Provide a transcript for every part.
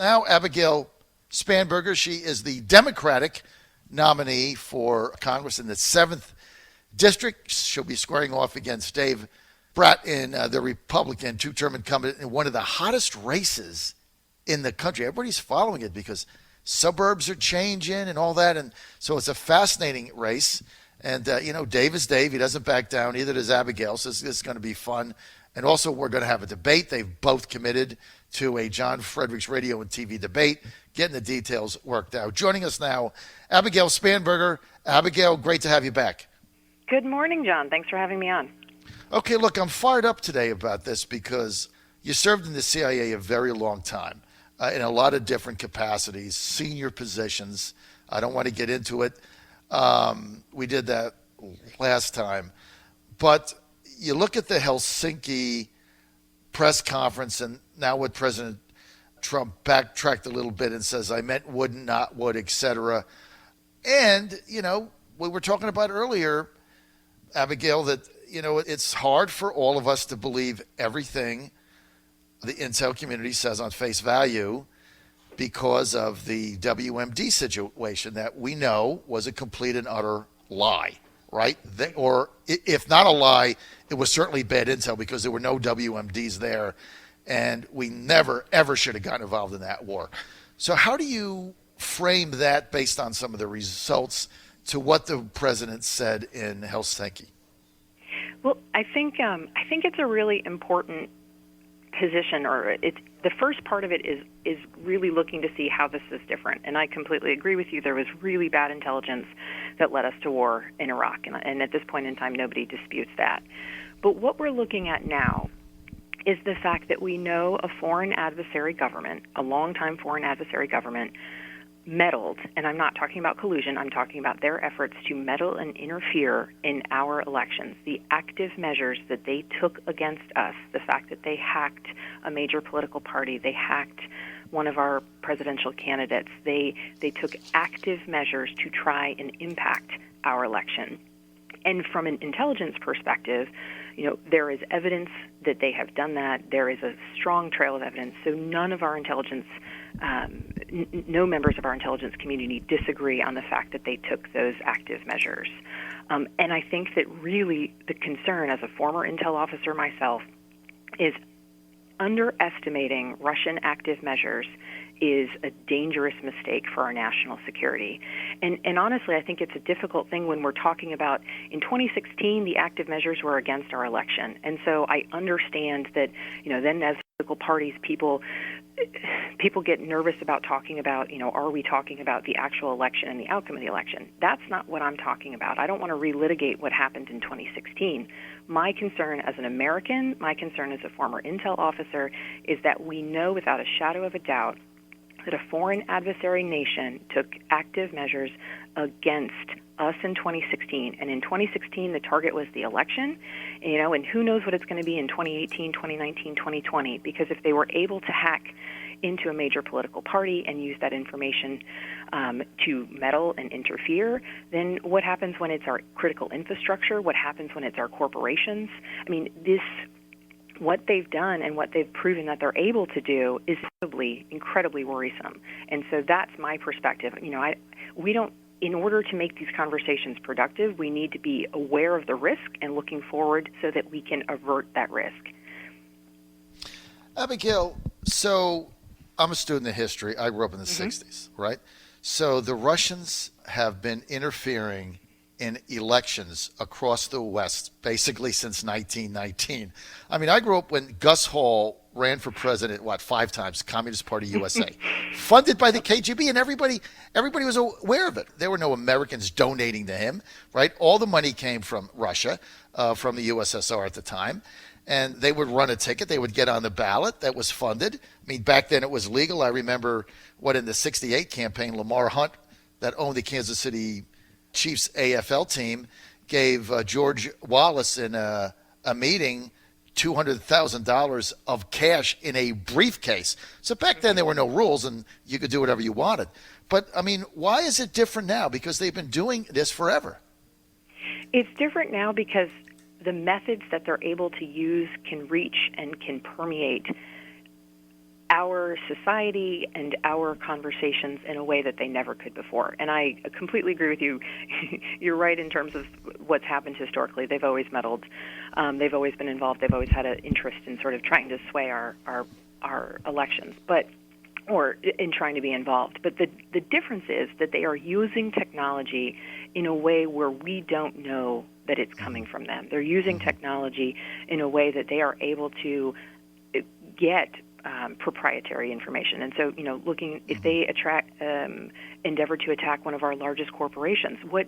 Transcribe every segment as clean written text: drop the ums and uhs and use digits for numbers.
Now, Abigail Spanberger, she is the Democratic nominee for Congress in the 7th District. She'll be squaring off against Dave Bratt in the Republican two-term incumbent in one of the hottest races in the country. Everybody's following it because suburbs are changing and all that. And so it's a fascinating race. And, Dave is Dave. He doesn't back down. Neither does Abigail. So this is going to be fun. And also, we're going to have a debate. They've both committed to a John Fredericks Radio and TV debate, getting the details worked out. Joining us now, Abigail Spanberger. Abigail, great to have you back. Good morning, John. Thanks for having me on. Okay, look, I'm fired up today about this because you served in the CIA a very long time in a lot of different capacities, senior positions. I don't want to get into it. We did that last time. But you look at the Helsinki press conference, and now with President Trump backtracked a little bit and says, I meant would, not would, etc. And, we were talking about earlier, Abigail, that, it's hard for all of us to believe everything the intel community says on face value because of the WMD situation that we know was a complete and utter lie, right? Or if not a lie, it was certainly bad intel because there were no WMDs there, and we never, ever should have gotten involved in that war. So how do you frame that based on some of the results to what the president said in Helsinki? Well, I think it's a really important position, or the first part of it is really looking to see how this is different. And I completely agree with you. There was really bad intelligence that led us to war in Iraq, and at this point in time, nobody disputes that. But what we're looking at now is the fact that we know a foreign adversary government, a longtime foreign adversary government, meddled, and I'm not talking about collusion, I'm talking about their efforts to meddle and interfere in our elections, the active measures that they took against us, the fact that they hacked a major political party, they hacked one of our presidential candidates, they took active measures to try and impact our election. And from an intelligence perspective, there is evidence that they have done that. There is a strong trail of evidence. So none of our intelligence, no members of our intelligence community disagree on the fact that they took those active measures. And I think that really the concern, as a former intel officer myself, is underestimating Russian active measures is a dangerous mistake for our national security. And honestly, I think it's a difficult thing when we're talking about, in 2016, the active measures were against our election. And so I understand that, then as political parties, people get nervous about talking about, are we talking about the actual election and the outcome of the election? That's not what I'm talking about. I don't want to relitigate what happened in 2016. My concern as an American, my concern as a former intel officer, is that we know without a shadow of a doubt that a foreign adversary nation took active measures against us in 2016. And in 2016, the target was the election, and who knows what it's going to be in 2018, 2019, 2020, because if they were able to hack into a major political party and use that information to meddle and interfere, then what happens when it's our critical infrastructure? What happens when it's our corporations? What they've done and what they've proven that they're able to do is incredibly worrisome. And so that's my perspective. In order to make these conversations productive, we need to be aware of the risk and looking forward so that we can avert that risk. Abigail, so I'm a student of history. I grew up in the 60s, right? So the Russians have been interfering in elections across the West basically since 1919. I grew up when Gus Hall ran for president, 5 times, Communist Party USA, funded by the KGB, and everybody was aware of it. There were no Americans donating to him, right? All the money came from Russia, from the USSR at the time, and they would run a ticket. They would get on the ballot that was funded. Back then it was legal. I remember in the 68 campaign, Lamar Hunt, that owned the Kansas City Chiefs AFL team, gave George Wallace in a meeting $200,000 of cash in a briefcase. So back then there were no rules and you could do whatever you wanted. But, why is it different now? Because they've been doing this forever. It's different now because the methods that they're able to use can reach and can permeate our society and our conversations in a way that they never could before. And I completely agree with you. You're right in terms of what's happened historically. They've always meddled. They've always been involved. They've always had an interest in sort of trying to sway our elections, or in trying to be involved. But the difference is that they are using technology in a way where we don't know that it's coming from them. They're using technology in a way that they are able to get proprietary information. And so, looking, if they endeavor to attack one of our largest corporations, what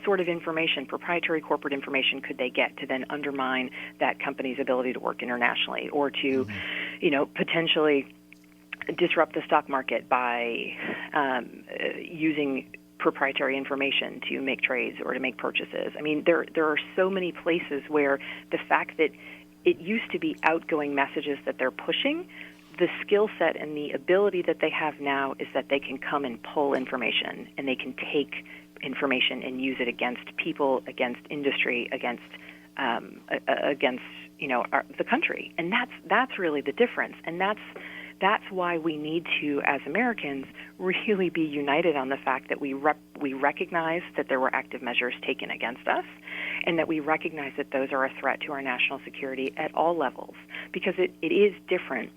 sort of information, proprietary corporate information, could they get to then undermine that company's ability to work internationally, or to, potentially disrupt the stock market by using proprietary information to make trades or to make purchases? I mean, there are so many places where the fact that it used to be outgoing messages that they're pushing, the skill set and the ability that they have now is that they can come and pull information, and they can take information and use it against people, against industry, against the country. And that's really the difference. And that's why we need to, as Americans, really be united on the fact that we recognize that there were active measures taken against us, and that we recognize that those are a threat to our national security at all levels, because it is different,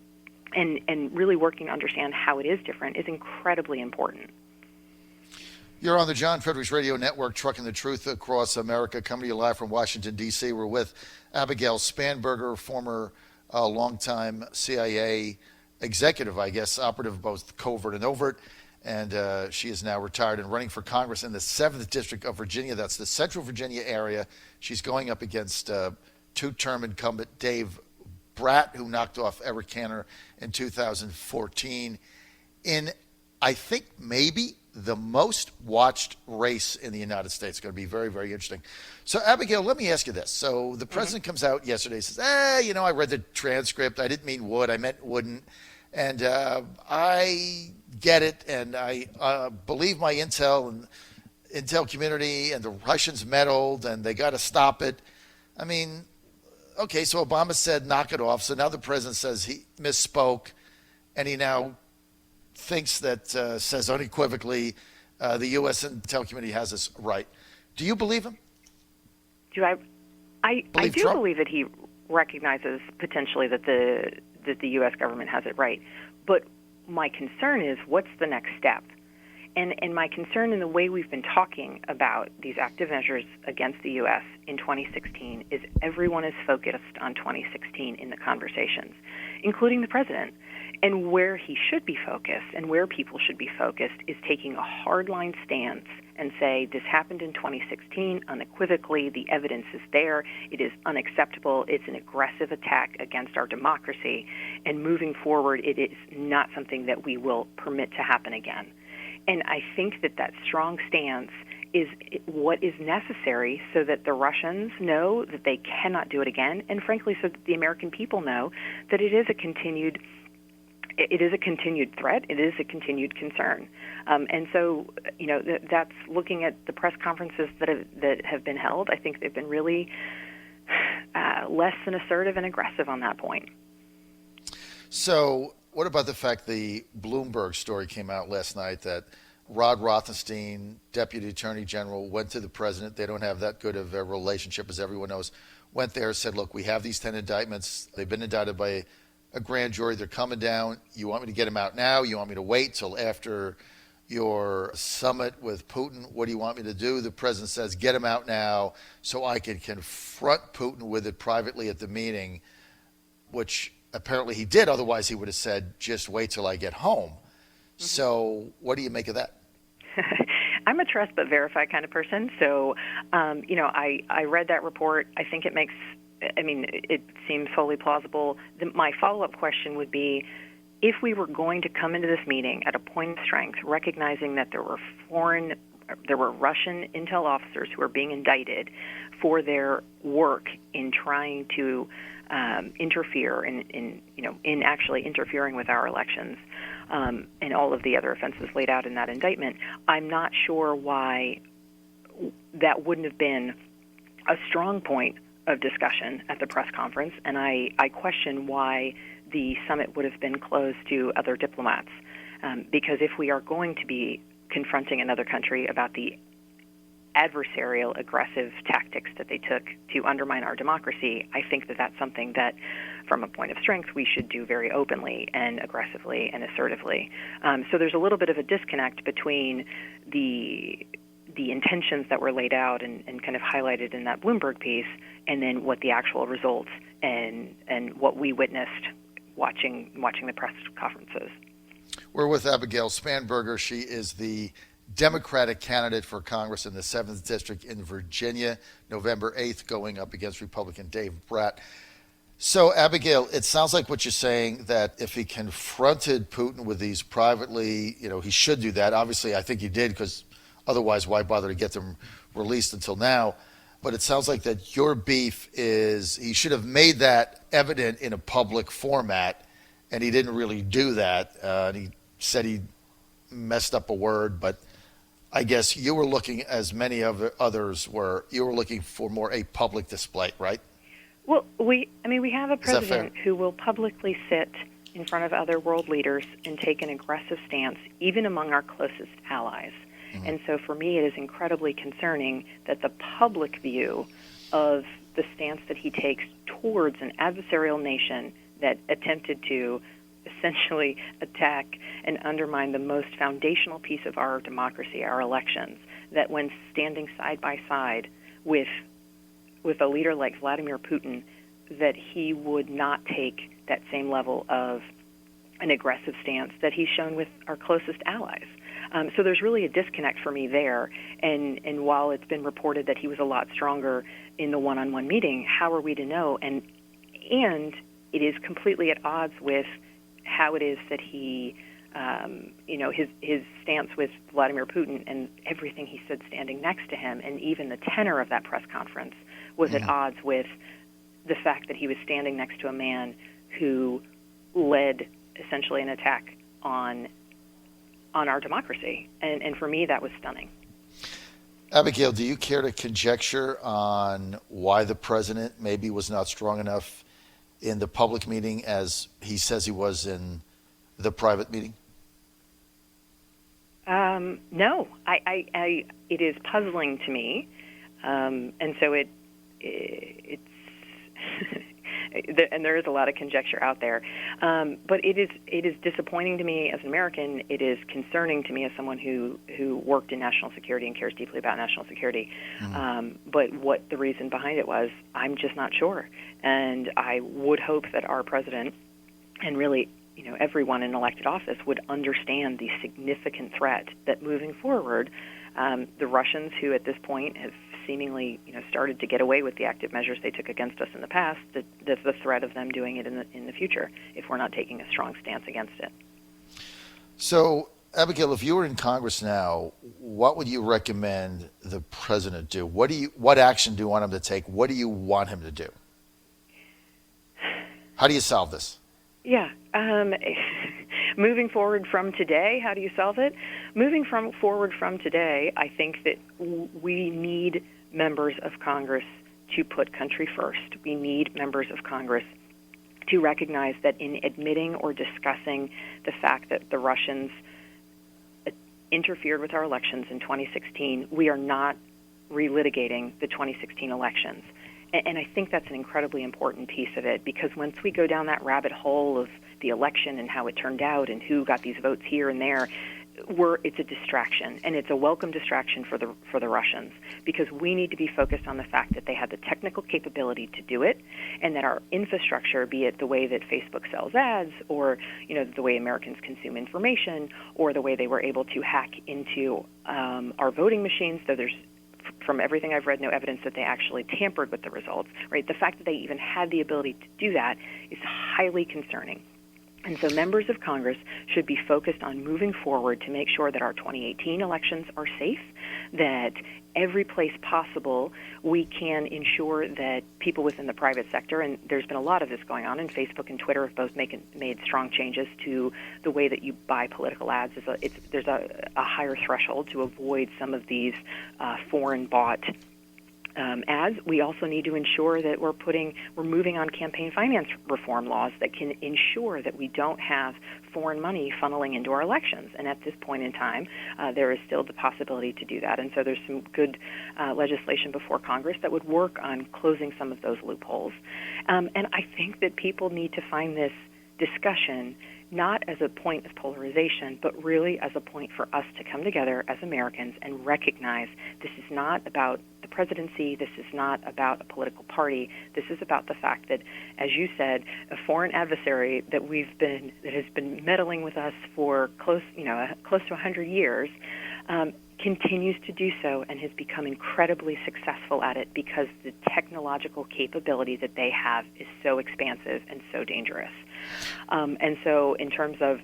and really working to understand how it is different is incredibly important. You're on the John Fredericks Radio Network, trucking the truth across America, coming to you live from Washington, D.C. We're with Abigail Spanberger, former longtime CIA executive, I guess, operative, both covert and overt, and she is now retired and running for Congress in the 7th District of Virginia. That's the Central Virginia area. She's going up against two-term incumbent Dave Bratt, who knocked off Eric Cantor in 2014 in, I think, maybe the most watched race in the United States. It's going to be very, very interesting. So, Abigail, let me ask you this. So the president comes out yesterday and says, I read the transcript. I didn't mean would. I meant wouldn't. And I get it, and I believe my intel community, and the Russians meddled, and they got to stop it. I mean, okay, so Obama said knock it off. So now the president says he misspoke, and he now thinks that, says unequivocally, the U.S. intel community has this right. Do you believe him? I do believe that he recognizes potentially that the U.S. government has it right. But my concern is, what's the next step? And my concern in the way we've been talking about these active measures against the U.S. in 2016 is everyone is focused on 2016 in the conversations, including the president. And where he should be focused and where people should be focused is taking a hardline stance and say, this happened in 2016 unequivocally, the evidence is there, it is unacceptable, it's an aggressive attack against our democracy, and moving forward, it is not something that we will permit to happen again. And I think that strong stance is what is necessary so that the Russians know that they cannot do it again, and frankly, so that the American people know that it is a continued threat. It is a continued concern. And so, that's looking at the press conferences that have been held. I think they've been really less than assertive and aggressive on that point. So what about the fact the Bloomberg story came out last night that Rod Rosenstein, Deputy Attorney General, went to the president. They don't have that good of a relationship, as everyone knows. Went there, said, look, we have these 10 indictments. They've been indicted by a grand jury. They're coming down. You want me to get them out now? You want me to wait till after your summit with Putin? What do you want me to do? The president says, get them out now so I can confront Putin with it privately at the meeting, which apparently he did. Otherwise, he would have said, just wait till I get home. Mm-hmm. So what do you make of that? I'm a trust but verify kind of person. So, I read that report. I think it seems fully plausible. My follow-up question would be, if we were going to come into this meeting at a point of strength, recognizing that there were Russian intel officers who were being indicted for their work in trying to interfere in actually interfering with our elections, and all of the other offenses laid out in that indictment, I'm not sure why that wouldn't have been a strong point of discussion at the press conference, and I question why the summit would have been closed to other diplomats. Because if we are going to be confronting another country about the adversarial, aggressive tactics that they took to undermine our democracy, I think that that's something that, from a point of strength, we should do very openly and aggressively and assertively. So there's a little bit of a disconnect between the intentions that were laid out and kind of highlighted in that Bloomberg piece, and then what the actual results and what we witnessed watching the press conferences. We're with Abigail Spanberger. She is the Democratic candidate for Congress in the 7th District in Virginia, November 8th, going up against Republican Dave Bratt. So, Abigail, it sounds like what you're saying, that if he confronted Putin with these privately, he should do that. Obviously, I think he did, because otherwise, why bother to get them released until now? But it sounds like that your beef is he should have made that evident in a public format, and he didn't really do that. And he said he messed up a word, but I guess you were looking, as many of the others were, you were looking for more a public display, right? Well, we have a president who will publicly sit in front of other world leaders and take an aggressive stance, even among our closest allies. Mm-hmm. And so for me, it is incredibly concerning that the public view of the stance that he takes towards an adversarial nation that attempted to essentially attack and undermine the most foundational piece of our democracy, our elections, that when standing side by side with a leader like Vladimir Putin, that he would not take that same level of an aggressive stance that he's shown with our closest allies. So there's really a disconnect for me there. And while it's been reported that he was a lot stronger in the one-on-one meeting, how are we to know? And it is completely at odds with how it is that he, his stance with Vladimir Putin and everything he said standing next to him, and even the tenor of that press conference was at odds with the fact that he was standing next to a man who led essentially an attack on our democracy. And for me, that was stunning. Abigail, do you care to conjecture on why the president maybe was not strong enough in the public meeting as he says he was in the private meeting? No, it is puzzling to me, and so it's and there is a lot of conjecture out there, but it is disappointing to me as an American. It is concerning to me as someone who worked in national security and cares deeply about national security. But what the reason behind it was, I'm just not sure. And I would hope that our president, and really, everyone in elected office, would understand the significant threat that moving forward, the Russians, who at this point have seemingly started to get away with the active measures they took against us in the past, the threat of them doing it in the future if we're not taking a strong stance against it. So, Abigail, if you were in Congress now, what would you recommend the president do? What action do you want him to take? What do you want him to do? How do you solve this? Yeah. Moving forward from today, how do you solve it? Moving forward from today, I think that we need members of Congress to put country first. We need members of Congress to recognize that in admitting or discussing the fact that the Russians interfered with our elections in 2016, we are not relitigating the 2016 elections. And I think that's an incredibly important piece of it, because once we go down that rabbit hole of the election and how it turned out and who got these votes here and there, it's a distraction, and it's a welcome distraction for the Russians, because we need to be focused on the fact that they had the technical capability to do it, and that our infrastructure, be it the way that Facebook sells ads, or the way Americans consume information, or the way they were able to hack into our voting machines, though there's, from everything I've read, no evidence that they actually tampered with the results, right? The fact that they even had the ability to do that is highly concerning. And so members of Congress should be focused on moving forward to make sure that our 2018 elections are safe, that every place possible we can ensure that people within the private sector, and there's been a lot of this going on, and Facebook and Twitter have both made strong changes to the way that you buy political ads. There's a higher threshold to avoid some of these foreign-bought As we also need to ensure that we're moving on campaign finance reform laws that can ensure that we don't have foreign money funneling into our elections. And at this point in time, there is still the possibility to do that. And so there's some good legislation before Congress that would work on closing some of those loopholes. And I think that people need to find this discussion not as a point of polarization, but really as a point for us to come together as Americans and recognize this is not about the presidency, this is not about a political party, this is about the fact that, as you said, a foreign adversary that has been meddling with us for close to 100 years, continues to do so and has become incredibly successful at it because the technological capability that they have is so expansive and so dangerous. And so in terms of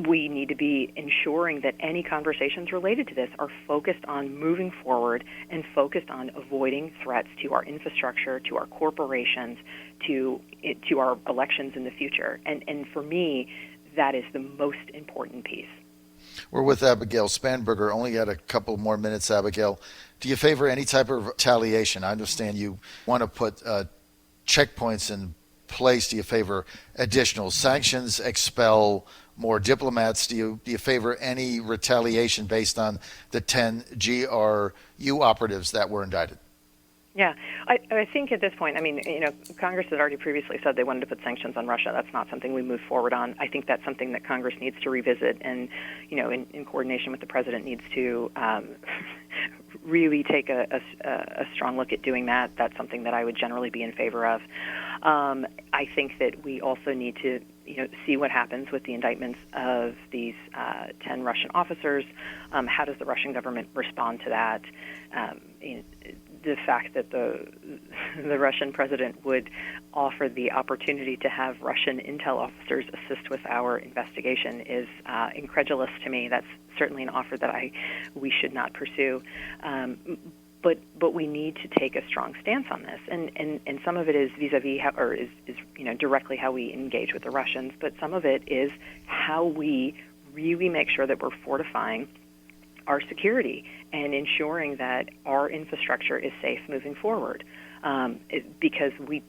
we need to be ensuring that any conversations related to this are focused on moving forward and focused on avoiding threats to our infrastructure, to our corporations, to our elections in the future. And for me, that is the most important piece. We're with Abigail Spanberger. Only got a couple more minutes, Abigail. Do you favor any type of retaliation? I understand you want to put checkpoints in place. Do you favor additional sanctions, expel more diplomats? Do you favor any retaliation based on the 10 GRU operatives that were indicted? Yeah, I think at this point, Congress had already previously said they wanted to put sanctions on Russia. That's not something we move forward on. I think that's something that Congress needs to revisit and, in coordination with the president, needs to really take a strong look at doing that. That's something that I would generally be in favor of. I think that we also need to, see what happens with the indictments of these 10 Russian officers. How does the Russian government respond to that? The fact that the Russian president would offer the opportunity to have Russian intel officers assist with our investigation is incredulous to me. That's certainly an offer that we should not pursue. But we need to take a strong stance on this, and some of it is vis-a-vis is directly how we engage with the Russians, but some of it is how we really make sure that we're fortifying our security and ensuring that our infrastructure is safe moving forward, because we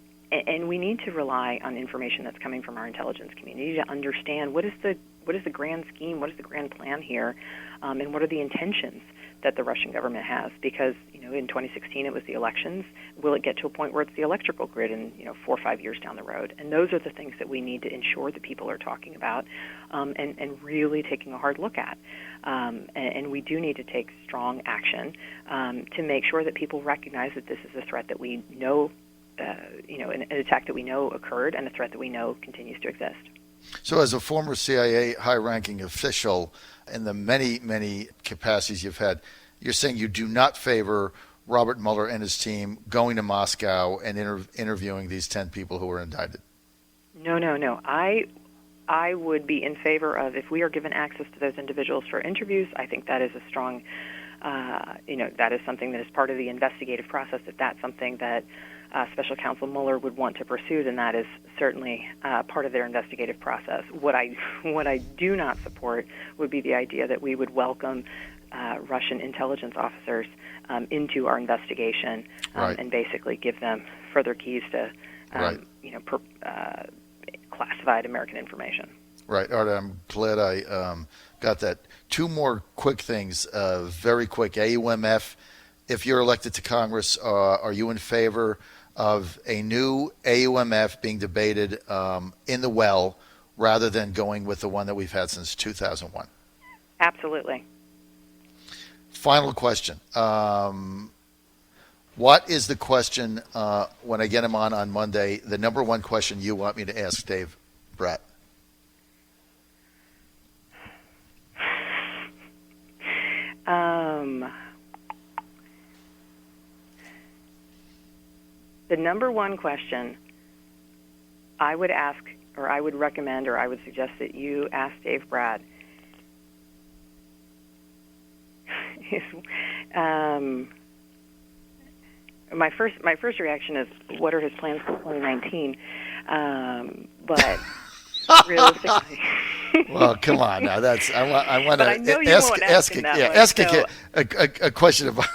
need to rely on information that's coming from our intelligence community to understand what is the grand scheme, what is the grand plan here, and what are the intentions that the Russian government has. Because in 2016 it was the elections. Will it get to a point where it's the electrical grid in 4 or 5 years down the road? And those are the things that we need to ensure that people are talking about and really taking a hard look at. And we do need to take strong action to make sure that people recognize that this is a threat that we know, an attack that we know occurred and a threat that we know continues to exist. So as a former CIA high-ranking official in the many, many capacities you've had, you're saying you do not favor Robert Mueller and his team going to Moscow and interviewing these 10 people who were indicted? No. I would be in favor of, if we are given access to those individuals for interviews, I think that is a strong, that is something that is part of the investigative process. If that's something that Special Counsel Mueller would want to pursue, then that is certainly part of their investigative process. What I do not support would be the idea that we would welcome Russian intelligence officers into our investigation and basically give them further keys to classified American information. Right. All right. I'm glad I got that. Two more quick things, very quick. AUMF, if you're elected to Congress, are you in favor of a new AUMF being debated in the well rather than going with the one that we've had since 2001? Absolutely. Final question. What is the question, when I get him on Monday, the number one question you want me to ask Dave Bratt? The number one question I would ask, or I would recommend, or I would suggest that you ask Dave Bratt is, my first reaction is, what are his plans for 2019? But realistically, well, come on now. I want to ask a question about.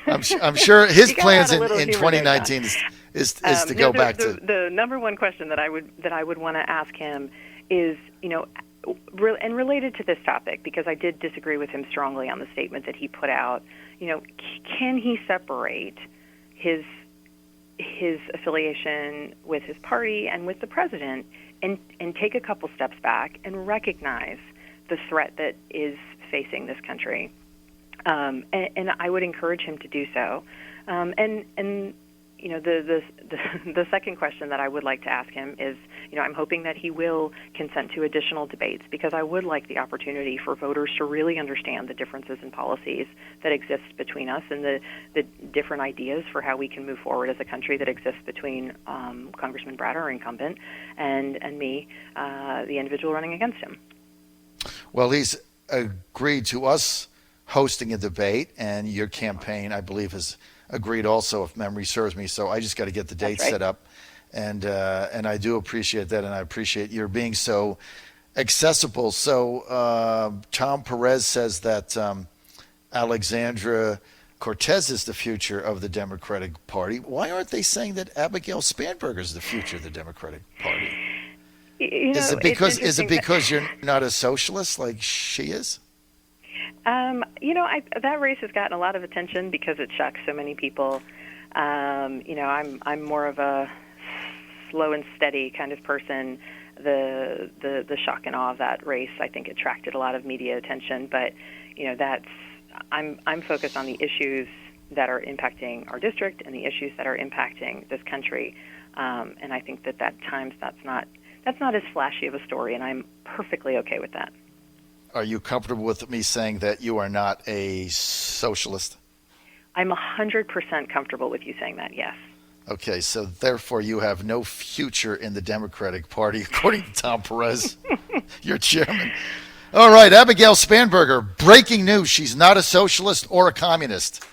I'm sure his You gotta plans add a in little humor there, 2019 is to go back to. The number one question that I would want to ask him is, and related to this topic, because I did disagree with him strongly on the statement that he put out. Can he separate his affiliation with his party and with the president, and take a couple steps back and recognize the threat that is facing this country? And I would encourage him to do so. The second question that I would like to ask him is, I'm hoping that he will consent to additional debates, because I would like the opportunity for voters to really understand the differences in policies that exist between us, and the different ideas for how we can move forward as a country that exists between Congressman Brad, our incumbent, and me, the individual running against him. Well, he's agreed to us hosting a debate, and your campaign, I believe, has agreed also, if memory serves me. So I just got to get the date set up, and I do appreciate that, and I appreciate your being so accessible. So Tom Perez says that Alexandra Cortez is the future of the Democratic Party. Why aren't they saying that Abigail Spanberger is the future of the Democratic Party? Is it because you're not a socialist like she is? That race has gotten a lot of attention because it shocks so many people. I'm more of a slow and steady kind of person. The shock and awe of that race, I think, attracted a lot of media attention. But I'm focused on the issues that are impacting our district and the issues that are impacting this country. And I think that at times that's not as flashy of a story, and I'm perfectly okay with that. Are you comfortable with me saying that you are not a socialist? I'm 100% comfortable with you saying that, yes. Okay, so therefore you have no future in the Democratic Party, according to Tom Perez, your chairman. All right, Abigail Spanberger, breaking news. She's not a socialist or a communist.